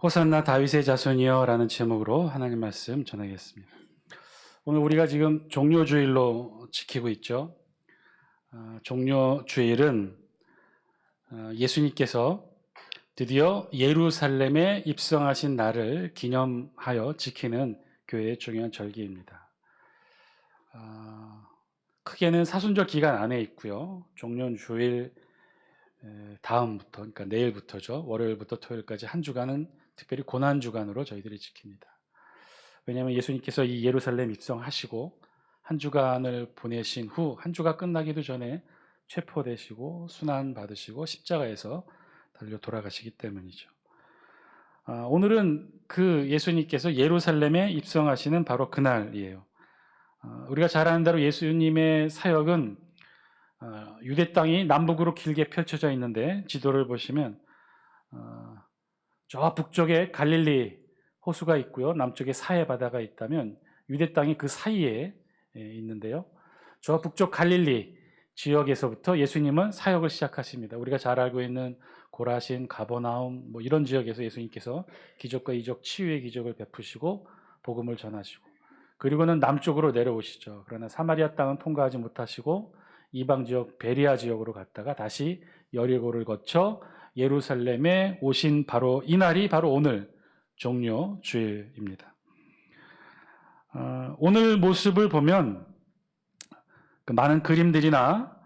호산나 다윗의 자손이여 라는 제목으로 하나님 말씀 전하겠습니다. 오늘 우리가 지금 종료주일로 지키고 있죠. 종료주일은 예수님께서 드디어 예루살렘에 입성하신 날을 기념하여 지키는 교회의 중요한 절기입니다. 크게는 사순절 기간 안에 있고요. 종료주일 다음부터, 그러니까 내일부터죠. 월요일부터 토요일까지 한 주간은 특별히 고난주간으로 저희들이 지킵니다. 왜냐하면 예수님께서 이 예루살렘 입성하시고 한 주간을 보내신 후 한 주가 끝나기도 전에 체포되시고 순환받으시고 십자가에서 달려 돌아가시기 때문이죠. 오늘은 그 예수님께서 예루살렘에 입성하시는 바로 그날이에요. 우리가 잘 아는 대로 예수님의 사역은 유대 땅이 남북으로 길게 펼쳐져 있는데 지도를 보시면 저 북쪽에 갈릴리 호수가 있고요. 남쪽에 사해 바다가 있다면 유대 땅이 그 사이에 있는데요. 저 북쪽 갈릴리 지역에서부터 예수님은 사역을 시작하십니다. 우리가 잘 알고 있는 고라신, 가버나움 뭐 이런 지역에서 예수님께서 기적과 이적, 치유의 기적을 베푸시고 복음을 전하시고 그리고는 남쪽으로 내려오시죠. 그러나 사마리아 땅은 통과하지 못하시고 이방 지역 베리아 지역으로 갔다가 다시 여리고를 거쳐 예루살렘에 오신 바로 이 날이 바로 오늘 종료 주일입니다. 오늘 모습을 보면 그 많은 그림들이나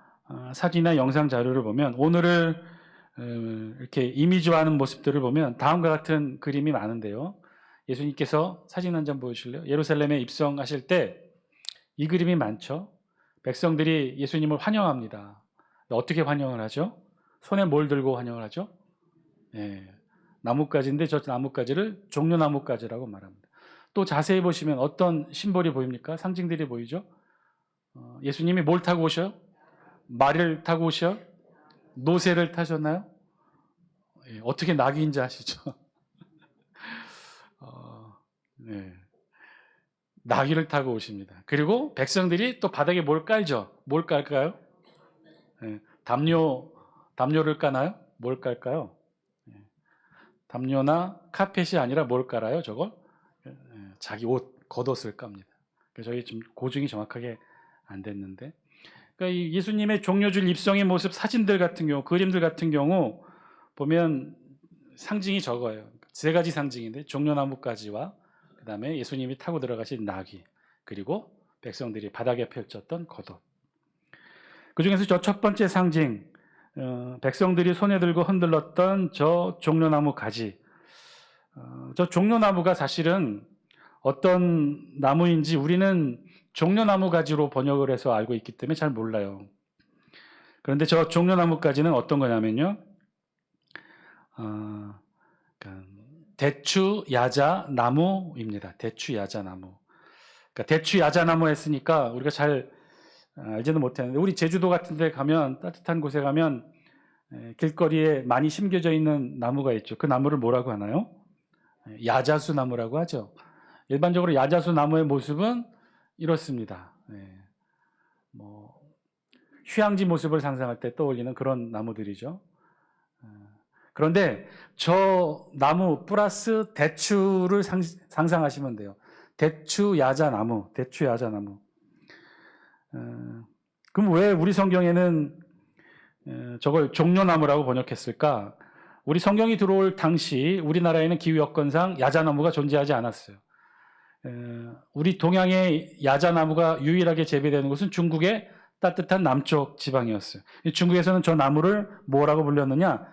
사진이나 영상 자료를 보면 오늘을 이렇게 이미지화하는 모습들을 보면 다음과 같은 그림이 많은데요. 예수님께서 사진 한 장 보여주실래요? 예루살렘에 입성하실 때 이 그림이 많죠. 백성들이 예수님을 환영합니다. 어떻게 환영을 하죠? 손에 뭘 들고 환영을 하죠? 나뭇가지인데 저 나뭇가지를 종려나뭇가지라고 말합니다. 또 자세히 보시면 어떤 심볼이 보입니까? 상징들이 보이죠? 예수님이 뭘 타고 오셔요? 말을 타고 오셔요? 노새를 타셨나요? 어떻게 낙인지 아시죠? 나귀를 타고 오십니다. 그리고 백성들이 또 바닥에 뭘 깔죠? 뭘 깔까요? 담요를 까나요? 뭘 깔까요? 담요나 카펫이 아니라 뭘 깔아요? 저걸? 자기 옷, 겉옷을 깝니다. 그래서 저희 좀 고증이 정확하게 안 됐는데, 그러니까 이 예수님의 종료주일 입성의 모습 사진들 같은 경우, 그림들 같은 경우 보면 상징이 적어요. 세 가지 상징인데 종려나뭇가지와 그 다음에 예수님이 타고 들어가신 나귀, 그리고 백성들이 바닥에 펼쳤던 겉옷. 그 중에서 저 첫 번째 상징, 백성들이 손에 들고 흔들렀던 저 종려나무 가지. 저 종려나무가 사실은 어떤 나무인지 우리는 종려나무 가지로 번역을 해서 알고 있기 때문에 잘 몰라요. 그런데 저 종려나무 가지는 어떤 거냐면요. 그러니까 대추 야자 나무입니다. 대추 야자 나무. 그러니까 대추 야자 나무 했으니까 우리가 잘 알지는 못했는데 우리 제주도 같은 데 가면 따뜻한 곳에 가면 길거리에 많이 심겨져 있는 나무가 있죠. 그 나무를 뭐라고 하나요? 야자수 나무라고 하죠. 일반적으로 야자수 나무의 모습은 이렇습니다. 휴양지 모습을 상상할 때 떠올리는 그런 나무들이죠. 그런데 저 나무 플러스 대추를 상상하시면 돼요. 대추 야자나무. 그럼 왜 우리 성경에는 저걸 종려나무라고 번역했을까? 우리 성경이 들어올 당시 우리나라에는 기후 여건상 야자나무가 존재하지 않았어요. 우리 동양의 야자나무가 유일하게 재배되는 곳은 중국의 따뜻한 남쪽 지방이었어요. 중국에서는 저 나무를 뭐라고 불렸느냐?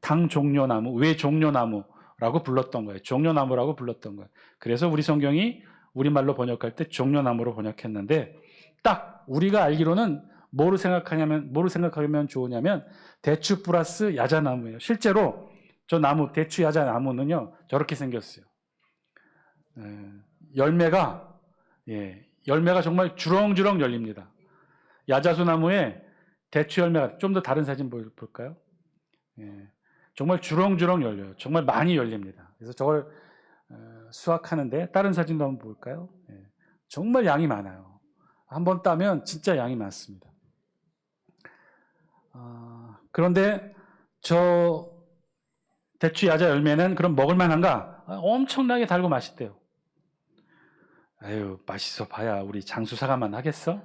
당종려나무, 외종려나무라고 불렀던 거예요. 종려나무라고 불렀던 거예요. 그래서 우리 성경이 우리말로 번역할 때 종려나무로 번역했는데 딱 우리가 알기로는 뭐를 생각하면 좋으냐면 대추 플러스 야자나무예요. 실제로 저 나무, 대추 야자나무는요 저렇게 생겼어요. 열매가 정말 주렁주렁 열립니다. 야자수 나무에 대추 열매가 좀 더 다른 사진 볼까요? 정말 주렁주렁 열려요. 정말 많이 열립니다. 그래서 저걸 수확하는데 다른 사진도 한번 볼까요? 정말 양이 많아요. 한번 따면 진짜 양이 많습니다. 그런데 저 대추 야자 열매는 그럼 먹을만한가? 엄청나게 달고 맛있대요. 아유, 맛있어 봐야 우리 장수사과만 하겠어?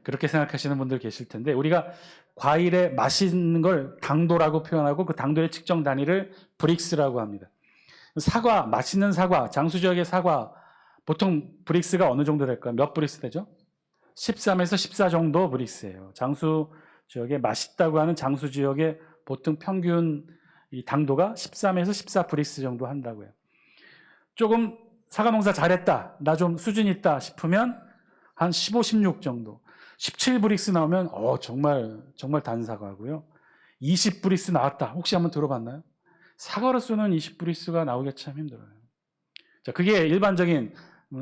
그렇게 생각하시는 분들 계실 텐데, 우리가 과일의 맛있는 걸 당도라고 표현하고 그 당도의 측정 단위를 브릭스라고 합니다. 사과, 맛있는 사과, 장수 지역의 사과, 보통 브릭스가 어느 정도 될까요? 몇 브릭스 되죠? 13에서 14 정도 브릭스예요. 장수 지역에 맛있다고 하는 장수 지역의 보통 평균 이 당도가 13에서 14 브릭스 정도 한다고 해요. 조금 사과 농사 잘했다, 나 좀 수준 있다 싶으면 한 15, 16 정도. 17 브릭스 나오면 정말 단 사과고요. 20 브릭스 나왔다. 혹시 한번 들어봤나요? 사과로서는 20 브릭스가 나오기가 참 힘들어요. 자, 그게 일반적인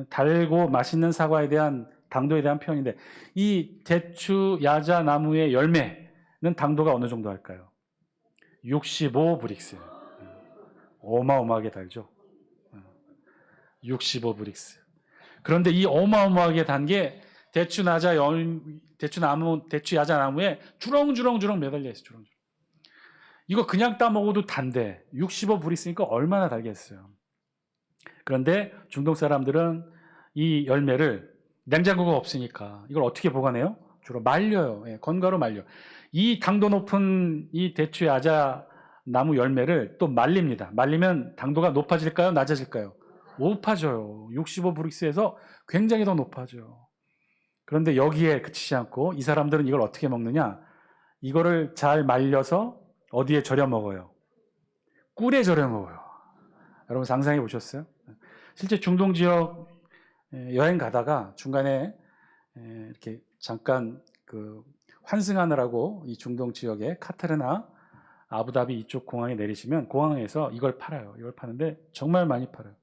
달고 맛있는 사과에 대한 당도에 대한 표현인데, 이 대추 야자 나무의 열매는 당도가 어느 정도 할까요? 65 브릭스예요. 어마어마하게 달죠. 65 브릭스. 그런데 이 어마어마하게 단 게 대추 야자 나무에 주렁주렁 매달려 있어요. 주렁주렁. 이거 그냥 따 먹어도 단데 65 브릭스니까 얼마나 달겠어요. 그런데 중동 사람들은 이 열매를 냉장고가 없으니까 이걸 어떻게 보관해요? 주로 말려요. 건가로 말려. 이 당도 높은 이 대추 야자 나무 열매를 또 말립니다. 말리면 당도가 높아질까요? 낮아질까요? 높아져요. 65 브릭스에서 굉장히 더 높아져요. 그런데 여기에 그치지 않고 이 사람들은 이걸 어떻게 먹느냐? 이거를 잘 말려서 어디에 절여 먹어요? 꿀에 절여 먹어요. 여러분 상상해 보셨어요? 실제 중동 지역 여행 가다가 중간에 이렇게 잠깐 그 환승하느라고 이 중동 지역의 카타르나, 아부다비 이쪽 공항에 내리시면 공항에서 이걸 팔아요. 이걸 파는데 정말 많이 팔아요.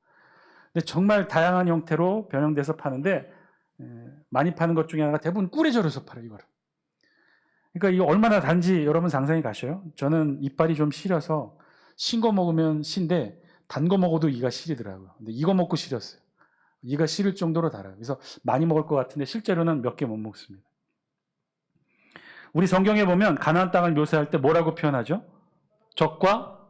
근데 정말 다양한 형태로 변형돼서 파는데 많이 파는 것 중에 하나가 대부분 꿀에 절여서 팔아요. 이거를. 그러니까 이거 얼마나 단지 여러분 상상이 가셔요? 저는 이빨이 좀 시려서 신 거 먹으면 신데 단 거 먹어도 이가 시리더라고요. 근데 이거 먹고 시렸어요. 이가 시릴 정도로 달아요. 그래서 많이 먹을 것 같은데 실제로는 몇 개 못 먹습니다. 우리 성경에 보면 가나안 땅을 묘사할 때 뭐라고 표현하죠? 젖과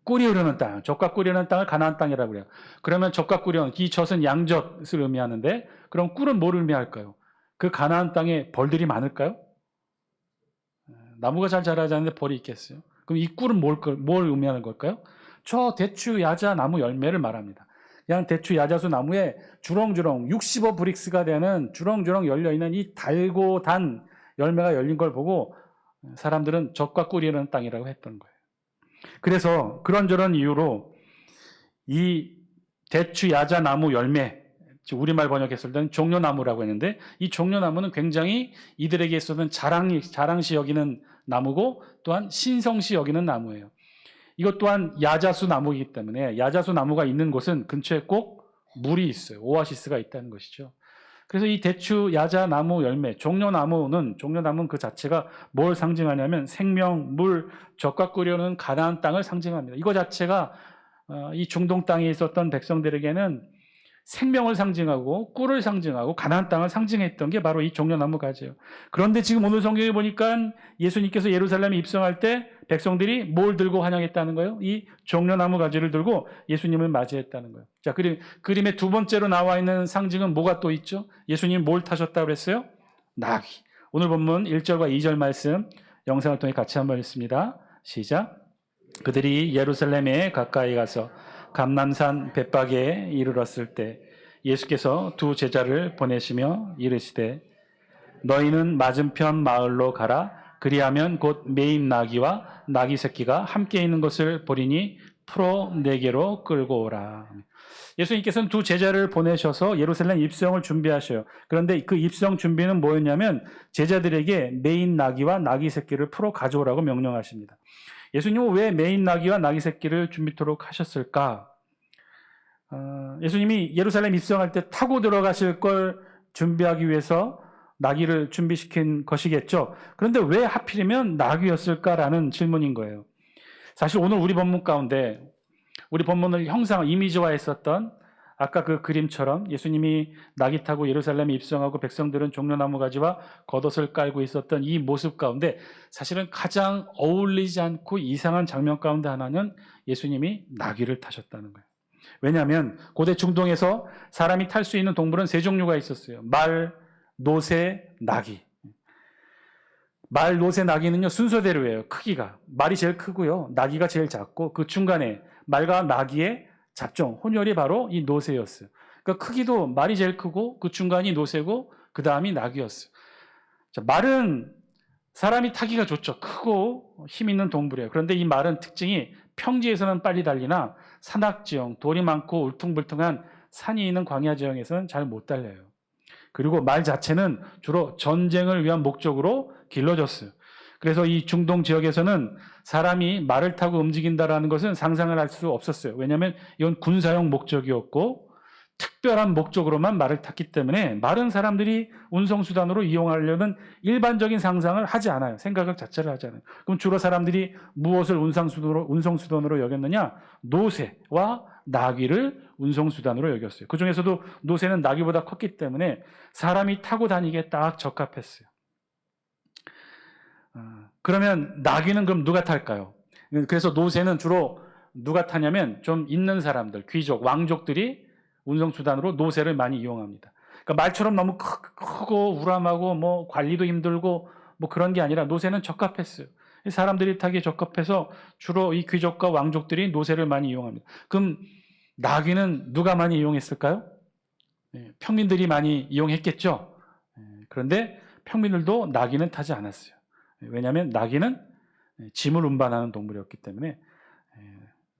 꿀이 흐르는 땅, 젖과 꿀이 흐르는 땅을 가나안 땅이라고 그래요. 그러면 젖과 꿀이 흐르는, 이 젖은 양젖을 의미하는데, 그럼 꿀은 뭘 의미할까요? 그 가나안 땅에 벌들이 많을까요? 나무가 잘 자라지 않는데 벌이 있겠어요? 그럼 이 꿀은 뭘 의미하는 걸까요? 저 대추 야자 나무 열매를 말합니다. 그냥 대추 야자수 나무에 주렁주렁 65 브릭스가 되는 주렁주렁 열려있는 이 달고 단 열매가 열린 걸 보고 사람들은 젖과 꿀이 흐르는 땅이라고 했던 거예요. 그래서 그런저런 이유로 이 대추 야자 나무 열매, 우리말 번역했을 때는 종려나무라고 했는데, 이 종려나무는 굉장히 이들에게 있어서는 자랑시 여기는 나무고 또한 신성시 여기는 나무예요. 이것 또한 야자수 나무이기 때문에 야자수 나무가 있는 곳은 근처에 꼭 물이 있어요. 오아시스가 있다는 것이죠. 그래서 이 대추 야자 나무 열매, 종려나무는 그 자체가 뭘 상징하냐면 생명, 물, 젖과 꿀이오는 가나안 땅을 상징합니다. 이거 자체가 이 중동 땅에 있었던 백성들에게는 생명을 상징하고 꿀을 상징하고 가나안 땅을 상징했던 게 바로 이 종려나무 가지예요. 그런데 지금 오늘 성경에 보니까 예수님께서 예루살렘에 입성할 때 백성들이 뭘 들고 환영했다는 거예요? 이 종려나무 가지를 들고 예수님을 맞이했다는 거예요. 자, 그림의 두 번째로 나와 있는 상징은 뭐가 또 있죠? 예수님 뭘 타셨다고 그랬어요? 나귀. 오늘 본문 1절과 2절 말씀 영상을 통해 같이 한번 읽습니다. 시작. 그들이 예루살렘에 가까이 가서 감람산 벳박에 이르렀을 때 예수께서 두 제자를 보내시며 이르시되 너희는 맞은편 마을로 가라. 그리하면 곧 매인 나귀와 나귀 새끼가 함께 있는 것을 보리니 풀어 내게로 끌고 오라. 예수님께서는 두 제자를 보내셔서 예루살렘 입성을 준비하셔요. 그런데 그 입성 준비는 뭐였냐면 제자들에게 매인 나귀와 나귀 새끼를 풀어 가져오라고 명령하십니다. 예수님은 왜 매인 나귀와 나귀 새끼를 준비토록 하셨을까? 예수님이 예루살렘 입성할 때 타고 들어가실 걸 준비하기 위해서 나귀를 준비시킨 것이겠죠. 그런데 왜 하필이면 나귀였을까라는 질문인 거예요. 사실 오늘 우리 본문 가운데 우리 본문을 이미지화했었던 아까 그 그림처럼 예수님이 낙이 타고 예루살렘에 입성하고 백성들은 종려나무 가지와 겉옷을 깔고 있었던 이 모습 가운데 사실은 가장 어울리지 않고 이상한 장면 가운데 하나는 예수님이 나귀를 타셨다는 거예요. 왜냐하면 고대 중동에서 사람이 탈 수 있는 동물은 세 종류가 있었어요. 말, 노새, 나귀. 말, 노새, 나귀는요 순서대로예요. 크기가 말이 제일 크고요, 나귀가 제일 작고 그 중간에 말과 나귀의 잡종 혼혈이 바로 이 노새였어요. 그러니까 크기도 말이 제일 크고 그 중간이 노새고 그 다음이 나귀였어요. 자, 말은 사람이 타기가 좋죠. 크고 힘 있는 동물이에요. 그런데 이 말은 특징이 평지에서는 빨리 달리나 산악지형, 돌이 많고 울퉁불퉁한 산이 있는 광야 지형에서는 잘 못 달려요. 그리고 말 자체는 주로 전쟁을 위한 목적으로 길러졌어요. 그래서 이 중동 지역에서는 사람이 말을 타고 움직인다라는 것은 상상을 할 수 없었어요. 왜냐하면 이건 군사용 목적이었고 특별한 목적으로만 말을 탔기 때문에 말은 사람들이 운송수단으로 이용하려는 일반적인 상상을 하지 않아요. 생각을 자체를 하지 않아요. 그럼 주로 사람들이 무엇을 운송수단으로 여겼느냐? 노새와 나귀를 운송수단으로 여겼어요. 그 중에서도 노새는 나귀보다 컸기 때문에 사람이 타고 다니기에 딱 적합했어요. 그러면 나귀는 그럼 누가 탈까요? 그래서 노새는 주로 누가 타냐면 좀 있는 사람들, 귀족, 왕족들이 운송수단으로 노새를 많이 이용합니다. 그러니까 말처럼 너무 크고 우람하고 뭐 관리도 힘들고 뭐 그런 게 아니라 노새는 적합했어요. 사람들이 타기에 적합해서 주로 이 귀족과 왕족들이 노새를 많이 이용합니다. 그럼 나귀는 누가 많이 이용했을까요? 평민들이 많이 이용했겠죠. 그런데 평민들도 나귀는 타지 않았어요. 왜냐하면 나귀는 짐을 운반하는 동물이었기 때문에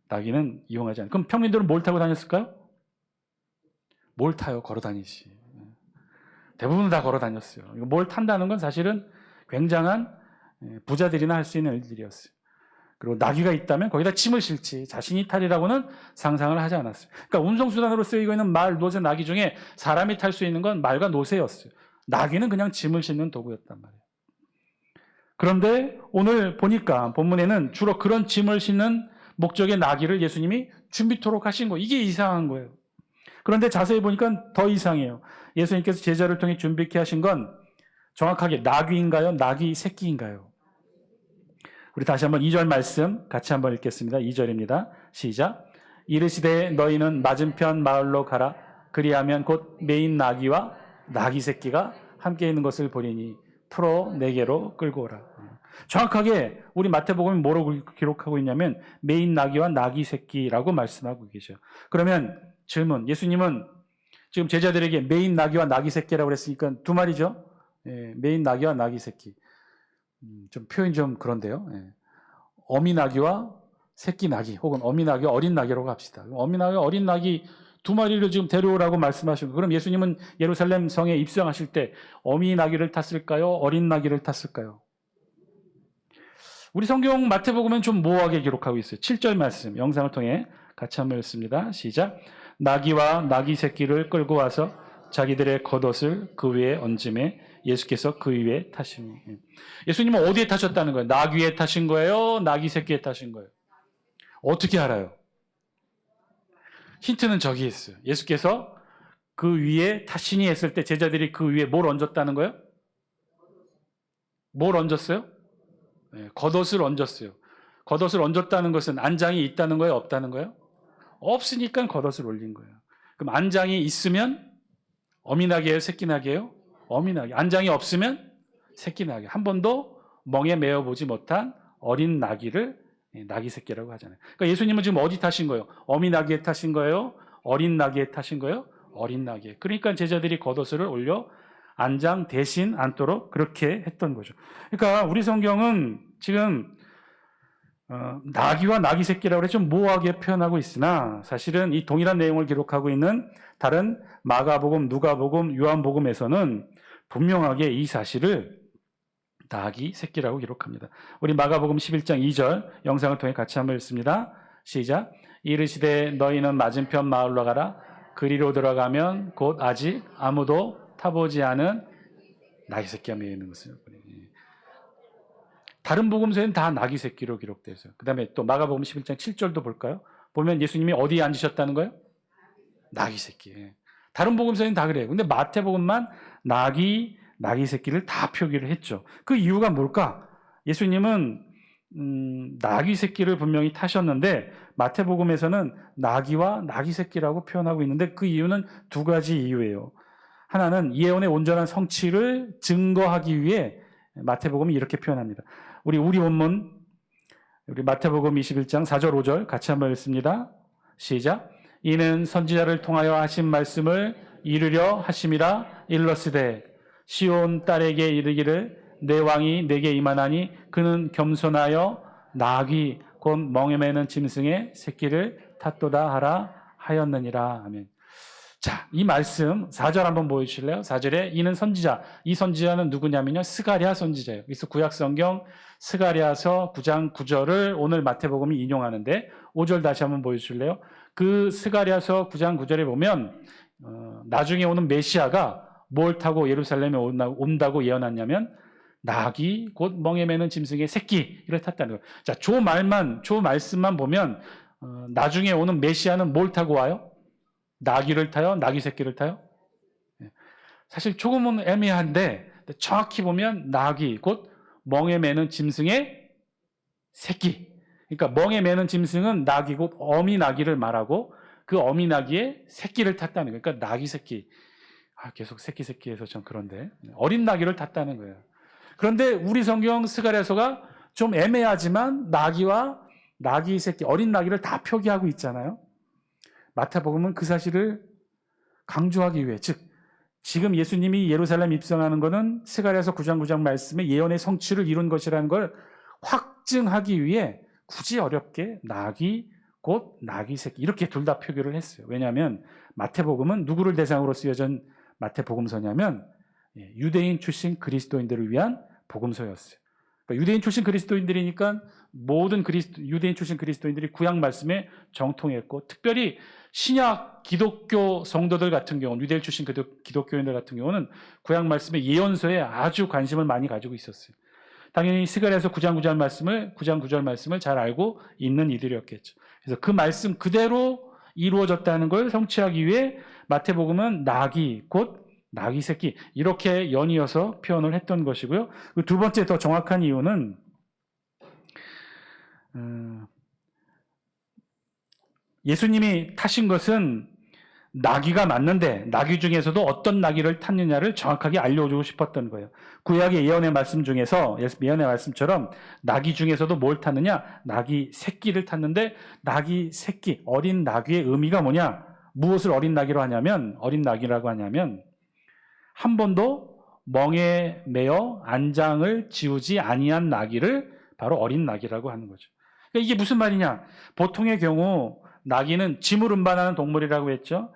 나귀는 이용하지 않아요. 그럼 평민들은 뭘 타고 다녔을까요? 뭘 타요? 걸어 다니지. 대부분 다 걸어 다녔어요. 뭘 탄다는 건 사실은 굉장한 부자들이나 할 수 있는 일들이었어요. 그리고 나귀가 있다면 거기다 짐을 실지 자신이 타리라고는 상상을 하지 않았어요. 그러니까 운송수단으로 쓰이고 있는 말, 노새, 나귀 중에 사람이 탈 수 있는 건 말과 노새였어요. 나귀는 그냥 짐을 싣는 도구였단 말이에요. 그런데 오늘 보니까 본문에는 주로 그런 짐을 싣는 목적의 나귀를 예수님이 준비토록 하신 거예요. 이게 이상한 거예요. 그런데 자세히 보니까 더 이상해요. 예수님께서 제자를 통해 준비케 하신 건 정확하게 나귀인가요? 나귀 새끼인가요? 우리 다시 한번 2절 말씀 같이 한번 읽겠습니다. 2절입니다. 시작. 이르시되 너희는 맞은편 마을로 가라. 그리하면 곧 메인 나귀와 나귀 새끼가 함께 있는 것을 보리니 풀어 내게로 끌고 오라. 정확하게 우리 마태복음이 뭐라고 기록하고 있냐면 메인 나귀와 나귀 새끼라고 말씀하고 계셔요. 그러면 질문, 예수님은 지금 제자들에게 메인 나귀와 나귀 새끼라고 했으니까 두 마리죠. 메인 나귀와 나귀 새끼. 좀 표현이 좀 그런데요. 어미 나귀와 새끼 나귀, 혹은 어미 나귀와 어린 나귀라고 합시다. 어미 나귀와 어린 나귀 두 마리를 지금 데려오라고 말씀하시고, 그럼 예수님은 예루살렘 성에 입성하실 때 어미 나귀를 탔을까요? 어린 나귀를 탔을까요? 우리 성경 마태복음은 좀 모호하게 기록하고 있어요. 7절 말씀 영상을 통해 같이 한번 읽습니다. 시작. 나귀와 나귀 새끼를 끌고 와서 자기들의 겉옷을 그 위에 얹음에 예수께서 그 위에 타시니. 예수님은 어디에 타셨다는 거예요? 나귀에 타신 거예요? 나귀 새끼에 타신 거예요? 어떻게 알아요? 힌트는 저기 있어요. 예수께서 그 위에 타시니 했을 때 제자들이 그 위에 뭘 얹었다는 거예요? 뭘 얹었어요? 겉옷을 얹었어요. 겉옷을 얹었다는 것은 안장이 있다는 거예요? 없다는 거예요? 없으니까 겉옷을 올린 거예요. 그럼 안장이 있으면 어미나귀예요? 새끼나귀예요? 어미나귀. 안장이 없으면 새끼나귀. 한 번도 멍에 매어보지 못한 어린 나귀를 나귀 새끼라고 하잖아요. 그러니까 예수님은 지금 어디 타신 거예요? 어미나귀에 타신 거예요? 어린 나귀에 타신 거예요? 어린 나귀에. 그러니까 제자들이 겉옷을 올려 안장 대신 앉도록 그렇게 했던 거죠. 그러니까 우리 성경은 지금 나귀와 나귀 새끼라고 해서 좀 모호하게 표현하고 있으나 사실은 이 동일한 내용을 기록하고 있는 다른 마가복음, 누가복음, 요한복음에서는 분명하게 이 사실을 나귀 새끼라고 기록합니다. 우리 마가복음 11장 2절 영상을 통해 같이 한번 읽습니다. 시작. 이르시되 너희는 맞은편 마을로 가라. 그리로 들어가면 곧 아직 아무도 타보지 않은 나귀 새끼가 매여 있는 것을 보니. 다른 복음서에는 다 나귀 새끼로 기록되어 있어요. 그 다음에 또 마가복음 11장 7절도 볼까요? 보면 예수님이 어디에 앉으셨다는 거예요? 나귀 새끼. 다른 복음서에는 다 그래요. 근데 마태복음만 나귀 새끼를 다 표기를 했죠. 그 이유가 뭘까? 예수님은 나귀 새끼를 분명히 타셨는데 마태복음에서는 나귀와 나귀 새끼라고 표현하고 있는데 그 이유는 두 가지 이유예요. 하나는 예언의 온전한 성취를 증거하기 위해 마태복음이 이렇게 표현합니다. 우리 원문 우리 마태복음 21장 4절 5절 같이 한번 읽습니다. 시작. 이는 선지자를 통하여 하신 말씀을 이루려 하심이라 일러스되 시온 딸에게 이르기를 내 왕이 내게 임하나니 그는 겸손하여 나귀 곧 멍에 매는 짐승의 새끼를 탔도다 하라 하였느니라. 아멘. 자, 이 말씀 4절 한번 보여주실래요? 4절에 이는 선지자, 이 선지자는 누구냐면요, 스가랴 선지자예요. 그래서 구약성경 스가랴서 9장 9절을 오늘 마태복음이 인용하는데 5절 다시 한번 보여주실래요? 그 스가랴서 9장 9절에 보면 나중에 오는 메시아가 뭘 타고 예루살렘에 온다고 예언했냐면 나귀 곧 멍에 매는 짐승의 새끼를 탔다는 거예요. 자, 조 말씀만 보면 나중에 오는 메시아는 뭘 타고 와요? 나귀를 타요? 나귀 새끼를 타요? 사실 조금은 애매한데 정확히 보면 나귀 곧 멍에 매는 짐승의 새끼. 그러니까 멍에 매는 짐승은 나귀 곧 어미 나귀를 말하고 그 어미 나귀의 새끼를 탔다는 거예요. 그러니까 나귀 새끼. 계속 새끼해서 좀 그런데 어린 나귀를 탔다는 거예요. 그런데 우리 성경 스가랴서가 좀 애매하지만 나귀와 나귀 새끼, 어린 나귀를 다 표기하고 있잖아요. 마태복음은 그 사실을 강조하기 위해, 즉 지금 예수님이 예루살렘 입성하는 것은 스가랴서 9장 9장 말씀의 예언의 성취를 이룬 것이라는 걸 확증하기 위해 굳이 어렵게 나귀 곧 나귀 새끼 이렇게 둘 다 표기를 했어요. 왜냐하면 마태복음은 누구를 대상으로 쓰여진 마태복음서냐면 유대인 출신 그리스도인들을 위한 복음서였어요. 그러니까 유대인 출신 그리스도인들이니까 모든 유대인 출신 그리스도인들이 구약 말씀에 정통했고 특별히 신약 기독교 성도들 같은 경우는 유대인 출신 기독교인들 같은 경우는 구약 말씀의 예언서에 아주 관심을 많이 가지고 있었어요. 당연히 스가랴서 9장 9절 말씀을 잘 알고 있는 이들이었겠죠. 그래서 그 말씀 그대로 이루어졌다는 걸 성취하기 위해 마태복음은 나귀 곧 나귀 새끼 이렇게 연이어서 표현을 했던 것이고요. 두 번째 더 정확한 이유는 예수님이 타신 것은 나귀가 맞는데 나귀 중에서도 어떤 나귀를 탔느냐를 정확하게 알려주고 싶었던 거예요. 구약의 예언의 말씀 중에서 예언의 말씀처럼 나귀 중에서도 뭘 탔느냐? 나귀 새끼를 탔는데 나귀 새끼, 어린 나귀의 의미가 뭐냐? 무엇을 어린 나귀라고 하냐면 한 번도 멍에 매어 안장을 지우지 아니한 나귀를 바로 어린 나귀라고 하는 거죠. 그러니까 이게 무슨 말이냐? 보통의 경우 나귀는 짐을 운반하는 동물이라고 했죠.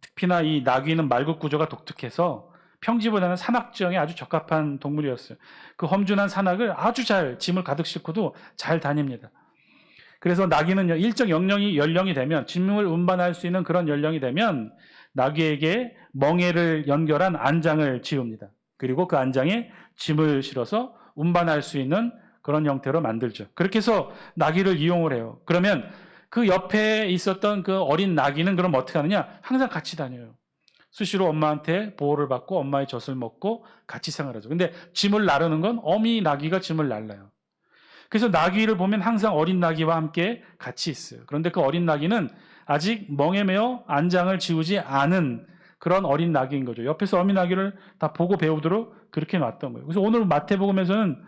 특히나 이 나귀는 말굽 구조가 독특해서 평지보다는 산악 지형에 아주 적합한 동물이었어요. 그 험준한 산악을 아주 잘 짐을 가득 싣고도 잘 다닙니다. 그래서 나귀는 일정 연령이 되면 짐을 운반할 수 있는 그런 연령이 되면 나귀에게 멍에를 연결한 안장을 지웁니다. 그리고 그 안장에 짐을 실어서 운반할 수 있는 그런 형태로 만들죠. 그렇게 해서 나귀를 이용을 해요. 그러면 그 옆에 있었던 그 어린 나귀는 그럼 어떻게 하느냐? 항상 같이 다녀요. 수시로 엄마한테 보호를 받고 엄마의 젖을 먹고 같이 생활하죠. 근데 짐을 나르는 건 어미 나귀가 짐을 날라요. 그래서 나귀를 보면 항상 어린 나귀와 함께 같이 있어요. 그런데 그 어린 나귀는 아직 멍에 매어 안장을 지우지 않은 그런 어린 나귀인 거죠. 옆에서 어미 나귀를 다 보고 배우도록 그렇게 놨던 거예요. 그래서 오늘 마태복음에서는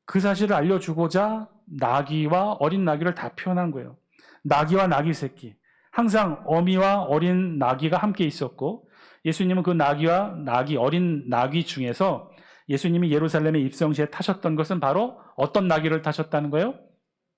그 사실을 알려주고자 나귀와 어린 나귀를 다 표현한 거예요. 나귀와 나귀 새끼. 항상 어미와 어린 나귀가 함께 있었고 예수님은 그 나귀와 어린 나귀 중에서 예수님이 예루살렘에 입성 시에 타셨던 것은 바로 어떤 나귀를 타셨다는 거예요?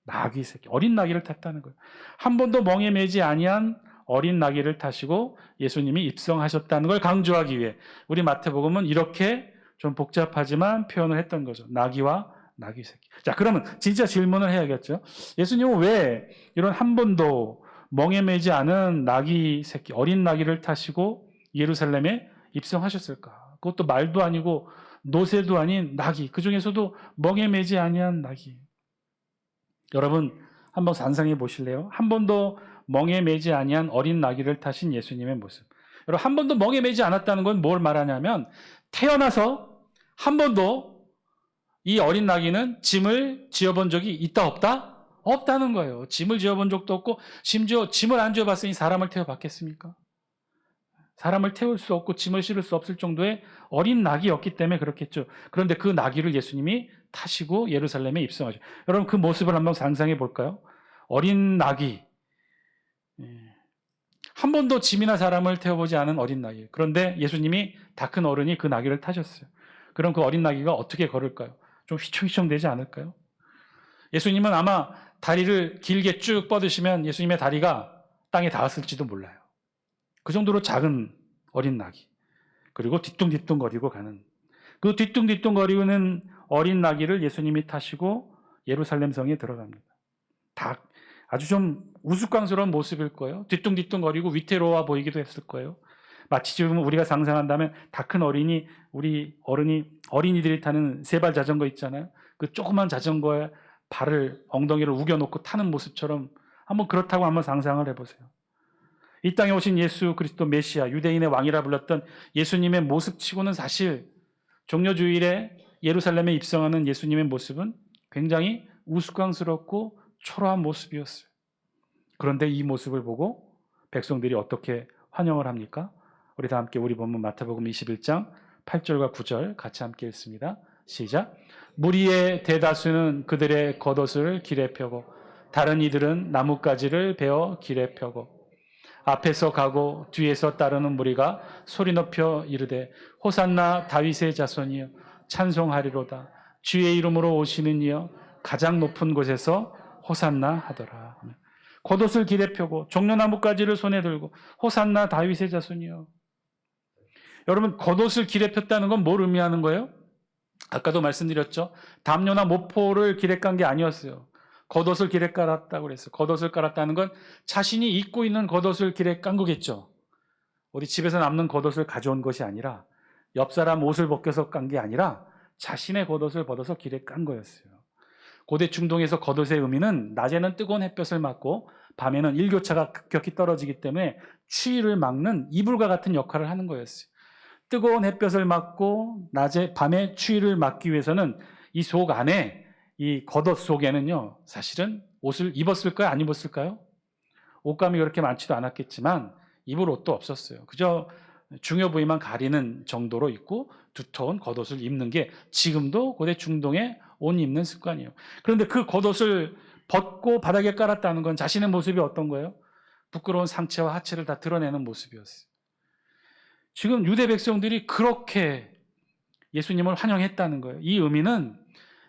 나귀 새끼, 어린 나귀를 탔다는 거예요. 한 번도 멍에 매지 아니한 어린 나귀를 타시고 예수님이 입성하셨다는 걸 강조하기 위해 우리 마태복음은 이렇게 좀 복잡하지만 표현을 했던 거죠. 나귀와 나귀 새끼. 자, 그러면 진짜 질문을 해야겠죠. 예수님은 왜 이런 한 번도 멍에 매지 않은 나귀 새끼, 어린 나귀를 타시고 예루살렘에 입성하셨을까? 그것도 말도 아니고 노새도 아닌 나귀, 그 중에서도 멍에 매지 아니한 나귀. 여러분 한번 상상해 보실래요? 한 번도 멍에 매지 아니한 어린 나귀를 타신 예수님의 모습. 여러분, 한 번도 멍에 매지 않았다는 건 뭘 말하냐면 태어나서 한 번도 이 어린 나귀는 짐을 지어본 적이 있다 없다? 없다는 거예요. 짐을 지어본 적도 없고 심지어 짐을 안 지어봤으니 사람을 태워봤겠습니까? 사람을 태울 수 없고 짐을 실을 수 없을 정도의 어린 나귀였기 때문에 그렇겠죠. 그런데 그 나귀를 예수님이 타시고 예루살렘에 입성하죠. 여러분, 그 모습을 한번 상상해 볼까요? 어린 나귀. 한 번도 짐이나 사람을 태워보지 않은 어린 나귀. 그런데 예수님이 다 큰 어른이 그 나귀를 타셨어요. 그럼 그 어린 나귀가 어떻게 걸을까요? 좀 휘청휘청 되지 않을까요? 예수님은 아마 다리를 길게 쭉 뻗으시면 예수님의 다리가 땅에 닿았을지도 몰라요. 그 정도로 작은 어린 나귀. 그리고 뒤뚱뒤뚱거리고 가는, 그 뒤뚱뒤뚱거리는 어린 나귀를 예수님이 타시고 예루살렘 성에 들어갑니다. 다 아주 좀 우스꽝스러운 모습일 거예요. 뒤뚱뒤뚱거리고 위태로워 보이기도 했을 거예요. 마치 지금 우리가 상상한다면 다 큰 어린이, 우리 어린이들이 타는 세발 자전거 있잖아요. 그 조그만 자전거에 발을, 엉덩이를 우겨놓고 타는 모습처럼 한번 그렇다고 한번 상상을 해보세요. 이 땅에 오신 예수 그리스도 메시아, 유대인의 왕이라 불렀던 예수님의 모습치고는 사실 종려주일에 예루살렘에 입성하는 예수님의 모습은 굉장히 우스꽝스럽고 초라한 모습이었어요. 그런데 이 모습을 보고 백성들이 어떻게 환영을 합니까? 우리 다 함께 우리 본문 마태복음 21장 8절과 9절 같이 함께 읽습니다. 시작. 무리의 대다수는 그들의 겉옷을 길에 펴고 다른 이들은 나뭇가지를 베어 길에 펴고 앞에서 가고 뒤에서 따르는 무리가 소리 높여 이르되 호산나 다윗의 자손이여 찬송하리로다. 주의 이름으로 오시는 이여 가장 높은 곳에서 호산나 하더라. 겉옷을 길에 펴고 종려나뭇가지를 손에 들고 호산나 다윗의 자손이여. 여러분, 겉옷을 길에 폈다는 건 뭘 의미하는 거예요? 아까도 말씀드렸죠. 담요나 모포를 길에 깐 게 아니었어요. 겉옷을 길에 깔았다고 그랬어요. 겉옷을 깔았다는 건 자신이 입고 있는 겉옷을 길에 깐 거겠죠. 어디 집에서 남는 겉옷을 가져온 것이 아니라, 옆 사람 옷을 벗겨서 깐 게 아니라 자신의 겉옷을 벗어서 길에 깐 거였어요. 고대 중동에서 겉옷의 의미는 낮에는 뜨거운 햇볕을 맞고 밤에는 일교차가 급격히 떨어지기 때문에 추위를 막는 이불과 같은 역할을 하는 거였어요. 뜨거운 햇볕을 맞고 밤에 추위를 막기 위해서는 이 속 안에, 이 겉옷 속에는요, 사실은 옷을 입었을까요? 안 입었을까요? 옷감이 그렇게 많지도 않았겠지만 입을 옷도 없었어요. 그저 중요 부위만 가리는 정도로 입고 두터운 겉옷을 입는 게 지금도 고대 중동의 옷 입는 습관이에요. 그런데 그 겉옷을 벗고 바닥에 깔았다는 건 자신의 모습이 어떤 거예요? 부끄러운 상체와 하체를 다 드러내는 모습이었어요. 지금 유대 백성들이 그렇게 예수님을 환영했다는 거예요. 이 의미는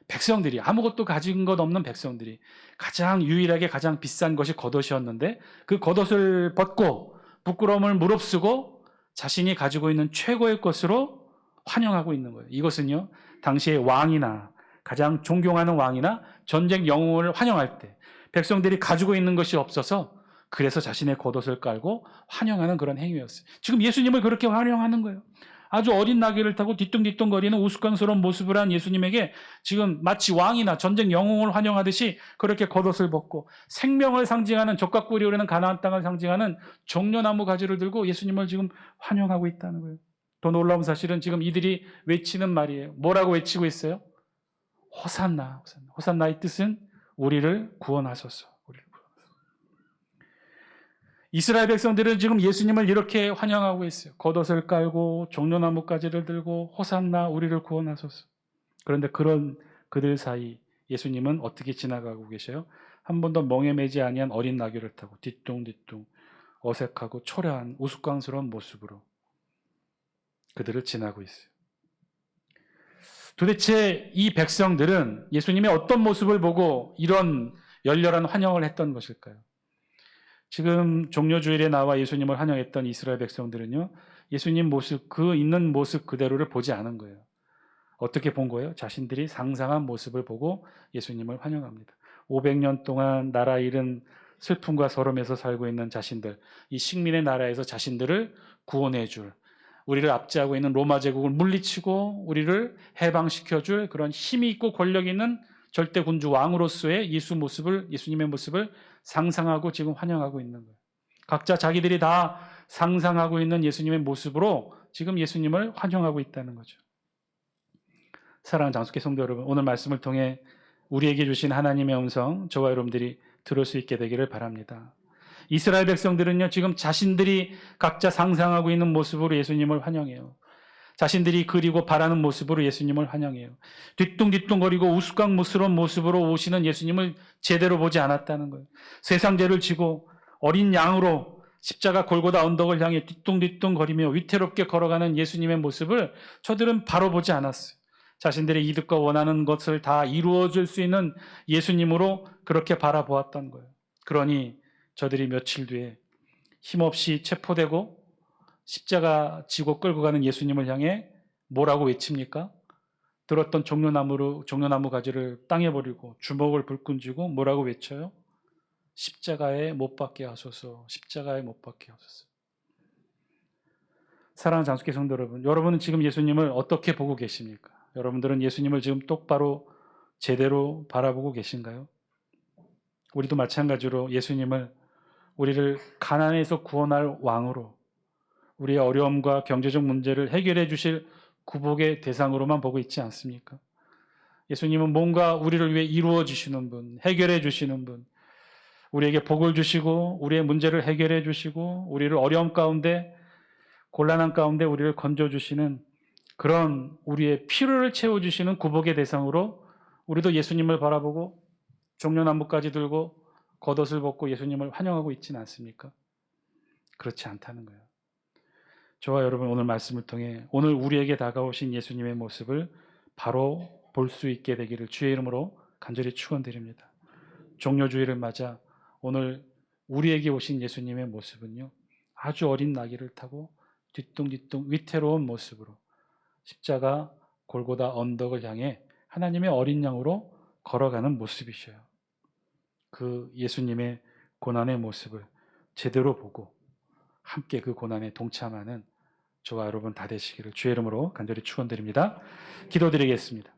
백성들이, 아무것도 가진 것 없는 백성들이 가장 유일하게 가장 비싼 것이 겉옷이었는데 그 겉옷을 벗고 부끄러움을 무릅쓰고 자신이 가지고 있는 최고의 것으로 환영하고 있는 거예요. 이것은요, 당시의 왕이나 가장 존경하는 왕이나 전쟁 영웅을 환영할 때 백성들이 가지고 있는 것이 없어서 그래서 자신의 겉옷을 깔고 환영하는 그런 행위였어요. 지금 예수님을 그렇게 환영하는 거예요. 아주 어린 나귀를 타고 뒤뚱뒤뚱거리는 우스꽝스러운 모습을 한 예수님에게 지금 마치 왕이나 전쟁 영웅을 환영하듯이 그렇게 겉옷을 벗고 생명을 상징하는, 젖과 꿀이 흐르는 가나안 땅을 상징하는 종려나무 가지를 들고 예수님을 지금 환영하고 있다는 거예요. 더 놀라운 사실은 지금 이들이 외치는 말이에요. 뭐라고 외치고 있어요? 호산나, 호산나. 호산나의 뜻은 우리를 구원하소서. 이스라엘 백성들은 지금 예수님을 이렇게 환영하고 있어요. 겉옷을 깔고 종려나뭇가지를 들고 호산나 우리를 구원하소서. 그런데 그런 그들 사이 예수님은 어떻게 지나가고 계셔요? 한 번도 멍에 매지 아니한 어린 나귀를 타고 뒤뚱뒤뚱 어색하고 초라한 우스꽝스러운 모습으로 그들을 지나고 있어요. 도대체 이 백성들은 예수님의 어떤 모습을 보고 이런 열렬한 환영을 했던 것일까요? 지금 종려주일에 나와 예수님을 환영했던 이스라엘 백성들은요, 예수님 모습, 그 있는 모습 그대로를 보지 않은 거예요. 어떻게 본 거예요? 자신들이 상상한 모습을 보고 예수님을 환영합니다. 500년 동안 나라 잃은 슬픔과 서름에서 살고 있는 자신들, 이 식민의 나라에서 자신들을 구원해 줄, 우리를 압제하고 있는 로마 제국을 물리치고 우리를 해방시켜 줄 그런 힘이 있고 권력이 있는 절대 군주 왕으로서의 예수님의 모습을 상상하고 지금 환영하고 있는 거예요. 각자 자기들이 다 상상하고 있는 예수님의 모습으로 지금 예수님을 환영하고 있다는 거죠. 사랑하는 장수교 성도 여러분, 오늘 말씀을 통해 우리에게 주신 하나님의 음성 저와 여러분들이 들을 수 있게 되기를 바랍니다. 이스라엘 백성들은요, 지금 자신들이 각자 상상하고 있는 모습으로 예수님을 환영해요. 자신들이 그리고 바라는 모습으로 예수님을 환영해요. 뒤뚱뒤뚱거리고 우스꽝무스러운 모습으로 오시는 예수님을 제대로 보지 않았다는 거예요. 세상 죄를 지고 어린 양으로 십자가 골고다 언덕을 향해 뒤뚱뒤뚱거리며 위태롭게 걸어가는 예수님의 모습을 저들은 바로 보지 않았어요. 자신들의 이득과 원하는 것을 다 이루어줄 수 있는 예수님으로 그렇게 바라보았던 거예요. 그러니 저들이 며칠 뒤에 힘없이 체포되고 십자가 지고 끌고 가는 예수님을 향해 뭐라고 외칩니까? 들었던 종려나무 가지를 땅에 버리고 주먹을 불끈 쥐고 뭐라고 외쳐요? 십자가에 못 박게 하소서, 십자가에 못 박게 하소서. 사랑하는 장수교 성도 여러분, 여러분은 지금 예수님을 어떻게 보고 계십니까? 여러분들은 예수님을 지금 똑바로 제대로 바라보고 계신가요? 우리도 마찬가지로 예수님을 우리를 가난에서 구원할 왕으로, 우리의 어려움과 경제적 문제를 해결해 주실 구복의 대상으로만 보고 있지 않습니까? 예수님은 뭔가 우리를 위해 이루어 주시는 분, 해결해 주시는 분, 우리에게 복을 주시고 우리의 문제를 해결해 주시고 우리를 어려움 가운데, 곤란한 가운데 우리를 건져주시는 그런 우리의 필요를 채워주시는 구복의 대상으로 우리도 예수님을 바라보고 종려나무까지 들고 겉옷을 벗고 예수님을 환영하고 있지는 않습니까? 그렇지 않다는 거예요. 저와 여러분, 오늘 말씀을 통해 오늘 우리에게 다가오신 예수님의 모습을 바로 볼 수 있게 되기를 주의 이름으로 간절히 축원드립니다. 종려주의를 맞아 오늘 우리에게 오신 예수님의 모습은요, 아주 어린 나귀를 타고 뒤뚱뒤뚱 위태로운 모습으로 십자가 골고다 언덕을 향해 하나님의 어린 양으로 걸어가는 모습이셔요. 그 예수님의 고난의 모습을 제대로 보고 함께 그 고난에 동참하는 저와 여러분 다 되시기를 주의 이름으로 간절히 축원드립니다. 기도드리겠습니다.